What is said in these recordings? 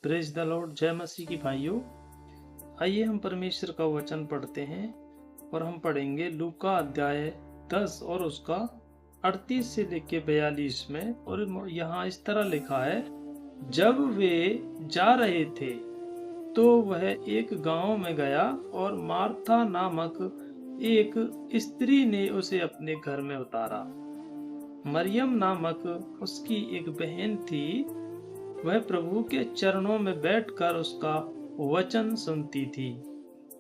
Praise the Lord. जय मसीह की भाइयों, आइए हम परमेश्वर का वचन पढ़ते हैं और हम पढ़ेंगे लूका अध्याय 10 और उसका 38 से लेके 42 में। और यहाँ इस तरह लिखा है, जब वे जा रहे थे तो वह एक गांव में गया और मार्था नामक एक स्त्री ने उसे अपने घर में उतारा। मरियम नामक उसकी एक बहन थी, वह प्रभु के चरणों में बैठकर उसका वचन सुनती थी।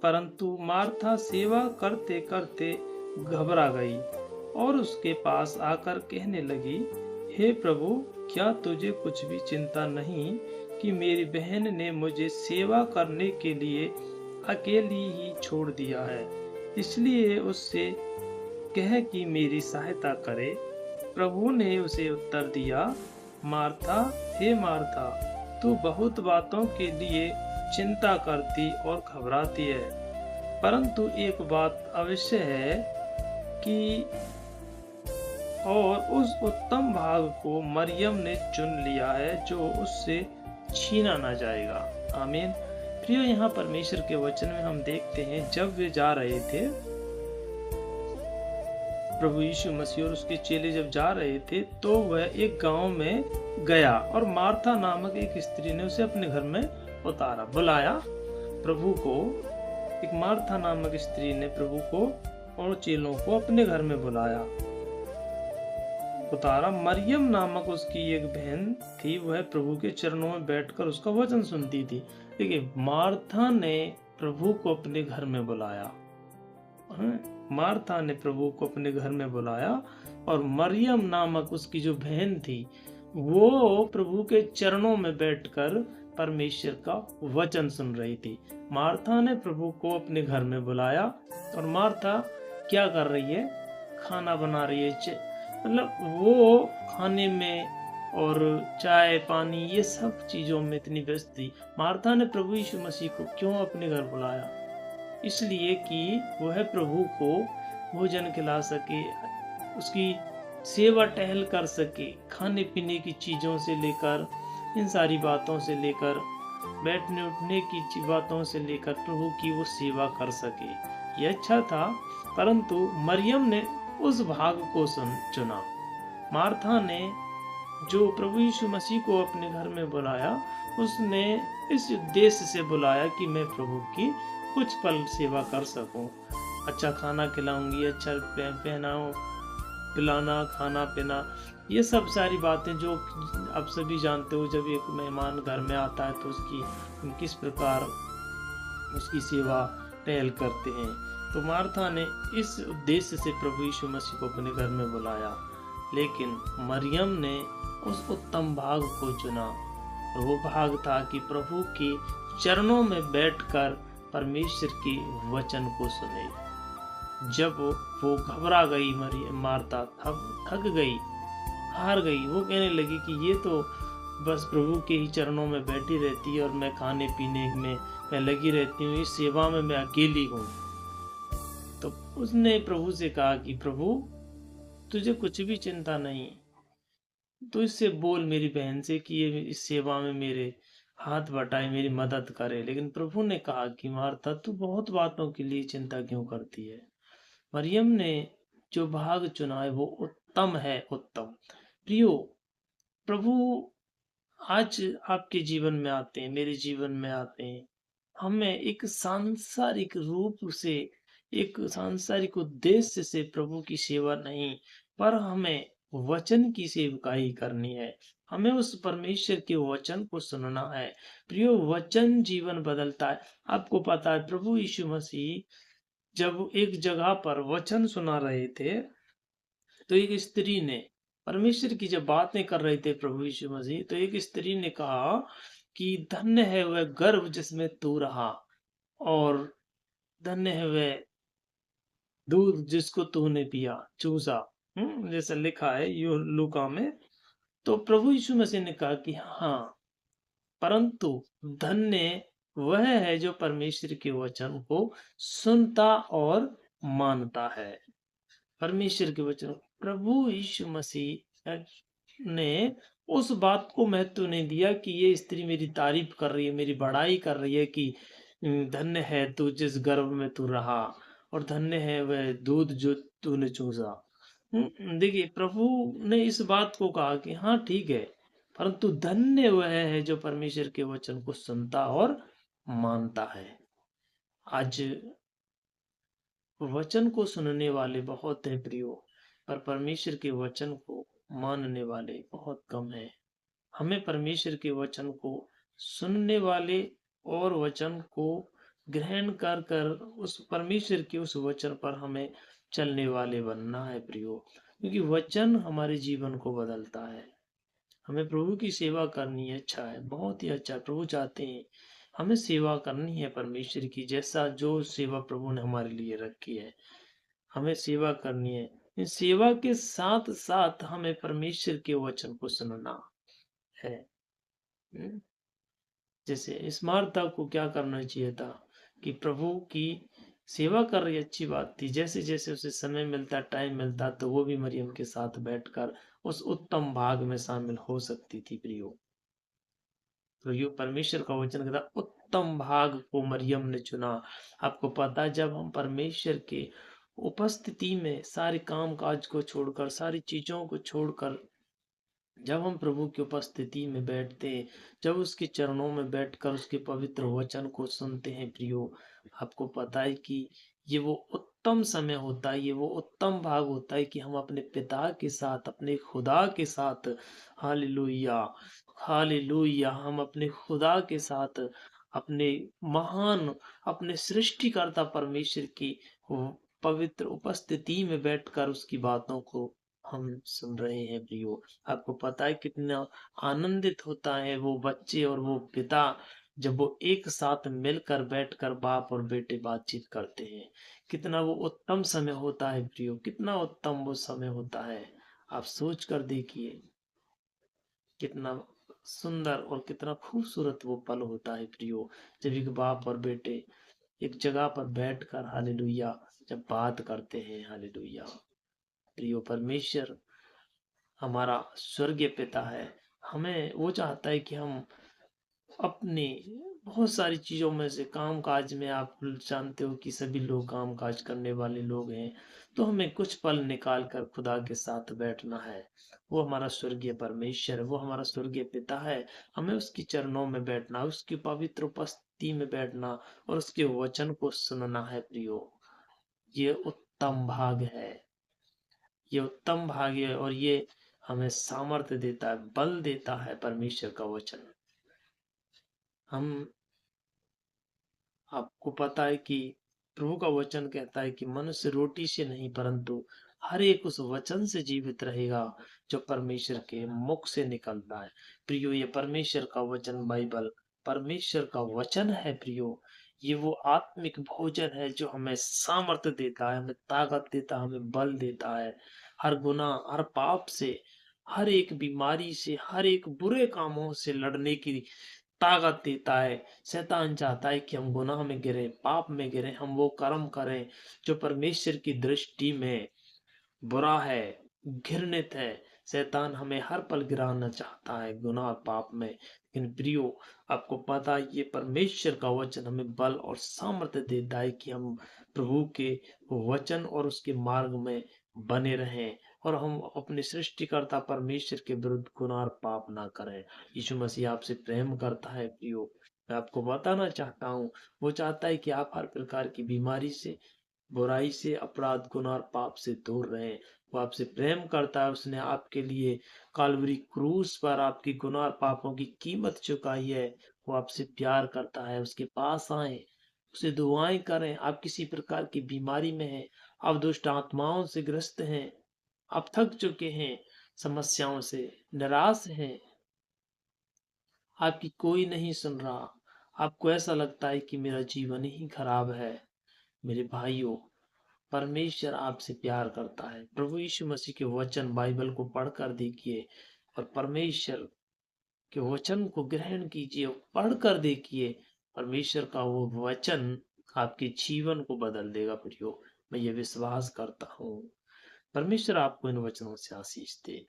परंतु मार्था सेवा करते करते घबरा गई और उसके पास आकर कहने लगी, हे प्रभु, क्या तुझे कुछ भी चिंता नहीं कि मेरी बहन ने मुझे सेवा करने के लिए अकेली ही छोड़ दिया है? इसलिए उससे कह कि मेरी सहायता करे। प्रभु ने उसे उत्तर दिया, मार्था, हे मार्था, तू बहुत बातों के लिए चिंता करती और घबराती है, परंतु एक बात अवश्य है कि और उस उत्तम भाग को मरियम ने चुन लिया है जो उससे छीना ना जाएगा। आमीन। प्रियो, यहाँ परमेश्वर के वचन में हम देखते हैं, जब वे जा रहे थे, प्रभु यीशु मसीह और उसके चेले जब जा रहे थे तो वह एक गांव में गया और मार्था नामक एक स्त्री ने उसे अपने घर में उतारा, बुलाया प्रभु को। एक मार्था नामक स्त्री ने प्रभु को और चेलों को अपने घर में बुलाया, उतारा। मरियम नामक उसकी एक बहन थी, वह प्रभु के चरणों में बैठकर उसका वचन सुनती थी। देखिए, मार्था ने प्रभु को अपने घर में बुलाया, मार्था ने प्रभु को अपने घर में बुलाया और मरियम नामक उसकी जो बहन थी वो प्रभु के चरणों में बैठकर परमेश्वर का वचन सुन रही थी। मार्था ने प्रभु को अपने घर में बुलाया और मार्था क्या कर रही है? खाना बना रही है। मतलब वो खाने में और चाय पानी ये सब चीजों में इतनी व्यस्त थी। मार्था ने प्रभु यीशु मसीह को क्यों अपने घर बुलाया? इसलिए कि वह प्रभु को भोजन खिला सके, उसकी सेवा टहल कर सके, खाने पीने की चीजों से लेकर, इन सारी बातों से लेकर, बैठने उठने की बातों से लेकर प्रभु की वो सेवा कर सके। ये अच्छा था, परंतु मरियम ने उस भाग को चुना। मार्था ने जो प्रभु यीशु मसीह को अपने घर में बुलाया, उसने इस उद्देश्य से बुलाया कि मैं प्रभु की कुछ पल सेवा कर सकूं, अच्छा खाना खिलाऊंगी, अच्छा पहनाओ पिलाना, खाना पीना, ये सब सारी बातें जो आप सभी जानते हो। जब एक मेहमान घर में आता है तो उसकी किस प्रकार उसकी सेवा टहल करते हैं। तो मार्था ने इस उद्देश्य से प्रभु यीशु मसीह को अपने घर में बुलाया, लेकिन मरियम ने उस उत्तम भाग को चुना। वो भाग था कि प्रभु के चरणों में बैठकर परमेश्वर के वचन को सुने। जब वो घबरा गई, मार्था थक गई, हार गई, वो कहने लगी कि ये तो बस प्रभु के ही चरणों में बैठी रहती है और मैं खाने पीने में मैं लगी रहती हूँ, इस सेवा में मैं अकेली हूँ। तो उसने प्रभु से कहा कि प्रभु, तुझे कुछ भी चिंता नहीं, तो इससे बोल मेरी बहन से कि ये इस सेवा में मेरे हाथ बटाए, मेरी मदद करे। लेकिन प्रभु ने कहा कि मार्था, तू बहुत बातों के लिए चिंता क्यों करती है? मरियम ने जो भाग चुना है वो उत्तम है, उत्तम। प्रियो, प्रभु आज आपके जीवन में आते हैं, मेरे जीवन में आते हैं। हमें एक सांसारिक रूप से, एक सांसारिक उद्देश्य से प्रभु की सेवा नहीं, पर हमें वचन की सेवकाई करनी है। हमें उस परमेश्वर के वचन को सुनना है। प्रियो, वचन जीवन बदलता है। आपको पता है, प्रभु यीशु मसीह जब एक जगह पर वचन सुना रहे थे तो एक स्त्री ने, परमेश्वर की जब बातें कर रहे थे प्रभु यीशु मसीह, तो एक स्त्री ने कहा कि धन्य है वह गर्भ जिसमें तू रहा और धन्य है वह दूध जिसको तूने पिया, चूसा। जैसा लिखा है लूका में। तो प्रभु यीशु मसीह ने कहा कि हाँ, परंतु धन्य वह है जो परमेश्वर के वचन को सुनता और मानता है। परमेश्वर के वचन, प्रभु यीशु मसीह ने उस बात को महत्व नहीं दिया कि ये स्त्री मेरी तारीफ कर रही है, मेरी बड़ाई कर रही है कि धन्य है तू जिस गर्भ में तू रहा, और धन्य है वह दूध जो तूने चूसा। देखिए, प्रभु ने इस बात को कहा कि हाँ ठीक है, परंतु धन्य वह है जो परमेश्वर के वचन को सुनता और मानता है। आज वचन को सुनने वाले बहुत हैं प्रियो, पर परमेश्वर के वचन को मानने वाले बहुत कम हैं। हमें परमेश्वर के वचन को सुनने वाले और वचन को ग्रहण कर कर उस परमेश्वर के उस वचन पर हमें चलने वाले बनना है प्रियो, क्योंकि वचन हमारे जीवन को बदलता है। हमें प्रभु की सेवा करनी है, अच्छा है, बहुत ही अच्छा है। प्रभु चाहते हैं हमें सेवा करनी है परमेश्वर की, जैसा जो सेवा प्रभु ने हमारे लिए रखी है हमें सेवा करनी है। इन सेवा के साथ साथ हमें परमेश्वर के वचन को सुनना है। हम्म, जैसे इस मार्था को क्या करना चाहिए था कि प्रभु की सेवा कर रही, अच्छी बात थी। जैसे जैसे उसे समय मिलता, टाइम मिलता, तो वो भी मरियम के साथ बैठकर उस उत्तम भाग में शामिल हो सकती थी प्रियो। तो ये परमेश्वर का वचन कहता, उत्तम भाग को मरियम ने चुना। आपको पता है, जब हम परमेश्वर के उपस्थिति में सारे काम काज को छोड़कर, सारी चीजों को छोड़कर, जब हम प्रभु की उपस्थिति में बैठते हैं, जब उसके चरणों में बैठकर उसके पवित्र वचन को सुनते हैं प्रियो, आपको पता है कि ये वो उत्तम समय होता है, ये वो उत्तम भाग होता है कि हम अपने पिता के साथ, अपने खुदा के साथ, हालेलुया, हालेलुया, हम अपने खुदा के साथ, अपने महान, अपने सृष्टिकर्ता परमेश्वर की वो पवित्र उपस्थिति में बैठकर उसकी बातों को हम सुन रहे हैं प्रियो। आपको पता है कितना आनंदित होता है वो बच्चे और वो पिता, जब वो एक साथ मिलकर बैठकर बाप और बेटे बातचीत करते हैं। कितना वो उत्तम समय होता है प्रियो, कितना उत्तम वो समय होता है। आप सोच कर देखिए, कितना सुंदर और कितना खूबसूरत वो पल होता है प्रियो, जब एक बाप और बेटे एक जगह पर बैठकर, हालेलुया, जब बात करते हैं। हालेलुया प्रियो, परमेश्वर हमारा स्वर्गीय पिता है। हमें वो चाहता है कि हम अपने बहुत सारी चीजों में से, काम काज में, आप जानते हो कि सभी लोग काम काज करने वाले लोग हैं, तो हमें कुछ पल निकाल कर खुदा के साथ बैठना है। वो हमारा स्वर्गीय परमेश्वर है, वो हमारा स्वर्गीय पिता है। हमें उसके चरणों में बैठना, उसकी पवित्र उपस्थिति में बैठना और उसके वचन को सुनना है प्रियो। ये उत्तम भाग है, ये उत्तम भाग है, और ये हमें सामर्थ्य देता है, बल देता है परमेश्वर का वचन। हम, आपको पता है कि प्रभु का वचन कहता है कि मनुष्य रोटी से नहीं परंतु हर एक उस वचन से जीवित रहेगा जो परमेश्वर के मुख से निकलता है। प्रियो, ये परमेश्वर का वचन, बाइबल परमेश्वर का वचन है प्रियो। ये वो आत्मिक भोजन है जो हमें सामर्थ्य देता है, हमें ताकत देता है, हमें बल देता है, हर गुनाह, हर पाप से, हर एक बीमारी से, हर एक बुरे कामों से लड़ने की ताकत देता है। शैतान चाहता है कि हम गुनाह में गिरे, पाप में गिरे, हम वो कर्म करें जो परमेश्वर की दृष्टि में बुरा है, घृणित है। शैतान हमें हर पल गिराना चाहता है गुनाह और पाप में, लेकिन प्रियो, आपको पता है ये परमेश्वर का वचन हमें बल और सामर्थ्य देता है कि हम प्रभु के वचन और उसके मार्ग में बने रहें, और हम अपने सृष्टिकर्ता परमेश्वर के विरुद्ध गुनाह और पाप ना करें। यीशु मसीह आपसे प्रेम करता है प्रियो। मैं आपको बताना चाहता हूँ, वो चाहता है कि आप हर प्रकार की बीमारी से, बुराई से, अपराध, गुनाह और पाप से दूर रहें। वो आपसे प्रेम करता है, उसने आपके लिए काल्वरी क्रूस पर आपकी गुनाह और पापों की कीमत चुकाई है। वो आपसे प्यार करता है, उसके पास आए, उसे दुआएं करें। आप किसी प्रकार की बीमारी में हैं, आप दुष्ट आत्माओं से ग्रस्त हैं, आप थक चुके हैं, समस्याओं से निराश हैं, आपकी कोई नहीं सुन रहा, आपको ऐसा लगता है कि मेरा जीवन ही खराब है। मेरे भाइयों, परमेश्वर आपसे प्यार करता है। प्रभु यीशु मसीह के वचन, बाइबल को पढ़कर देखिए, और परमेश्वर के वचन को ग्रहण कीजिए, पढ़कर देखिए। परमेश्वर का वो वचन आपके जीवन को बदल देगा प्रियो, मैं ये विश्वास करता हूँ। परमेश्वर आपको इन वचनों से आशीष दे।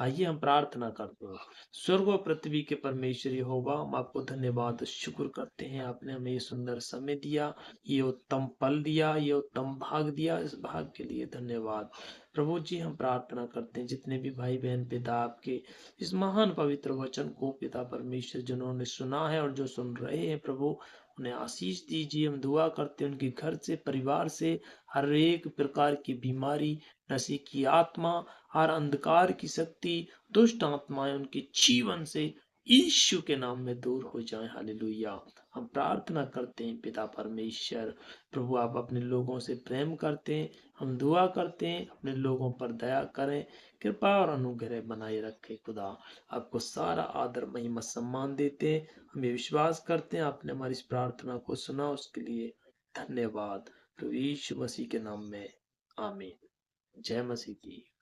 आइए हम प्रार्थना करते हैं। स्वर्ग और पृथ्वी के परमेश्वर यहोवा, हम आपको धन्यवाद और शुक्र करते हैं, आपने हमें ये सुंदर समय दिया, ये उत्तम पल दिया, ये उत्तम भाग दिया। इस भाग के लिए धन्यवाद प्रभु जी। हम प्रार्थना करते हैं जितने भी भाई बहन पिता आपके इस महान पवित्र वचन को पिता परमेश्वर जिन्होंने सुना है और जो सुन रहे हैं प्रभु, उन्हें आशीष दीजिए। हम दुआ करते हैं उनके घर से, परिवार से हर एक प्रकार की बीमारी, नशे की आत्मा, हर अंधकार की शक्ति, दुष्ट आत्माएं उनके जीवन से यीशु के नाम में दूर हो जाएं। हालेलुया। हम प्रार्थना करते हैं पिता परमेश्वर, प्रभु आप अपने लोगों से प्रेम करते हैं, हम दुआ करते हैं अपने लोगों पर दया करें, कृपा और अनुग्रह बनाए रखें। खुदा आपको सारा आदर महिमा सम्मान देते हैं। हम ये विश्वास करते हैं आपने हमारी इस प्रार्थना को सुना, उसके लिए धन्यवाद। प्रभु यीशु मसीह के नाम में आमीन। जय मसीह की।